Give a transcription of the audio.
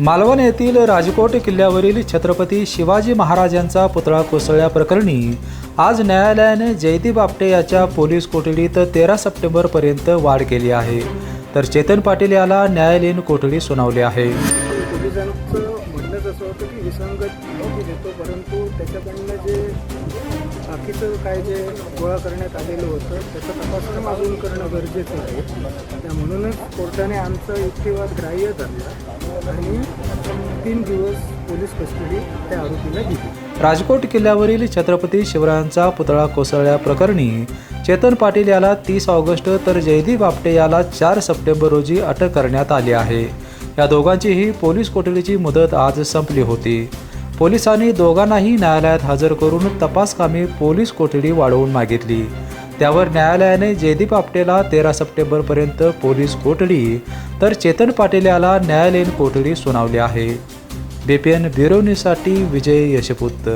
मालवण येथील राजकोट किल्ल्यावरील छत्रपती शिवाजी महाराजांचा पुतळा कोसळल्याप्रकरणी आज न्यायालयाने जयदीप आपटे याच्या पोलीस कोठडीत 13 सप्टेंबरपर्यंत वाढ केली आहे. तर चेतन पाटील याला न्यायालयीन कोठडी सुनावली आहे. पोलिसांचं म्हणणंच असं होतं की विसंगत देतो, परंतु त्याच्याकडनं जे बाकीचं काय जे गोळा करण्यात आलेलं होतं त्याचा तपास अजून करणं गरजेचं आहे. त्या म्हणूनच कोर्टाने आमचा युक्तिवाद ग्राह्य धरला आणि 3 दिवस पोलीस कस्टडी त्या आरोपीला दिली. राजकोट किल्ल्यावरील छत्रपती शिवरायांचा पुतळा कोसळल्याप्रकरणी चेतन पाटील याला 30 ऑगस्ट तर जयदीप आपटे याला 4 सप्टेंबर रोजी अटक करण्यात आली आहे. या दोघांचीही पोलीस कोठडीची मुदत आज संपली होती. पोलिसांनी दोघांनाही न्यायालयात हजर करून तपासकामी पोलीस कोठडी वाढवून मागितली. त्यावर न्यायालयाने जयदीप आपटेला 13 सप्टेंबरपर्यंत पोलीस कोठडी तर चेतन पाटील याला न्यायालयीन कोठडी सुनावली आहे. BPN ब्युरो न्यूजसाठी विजय यशपुत.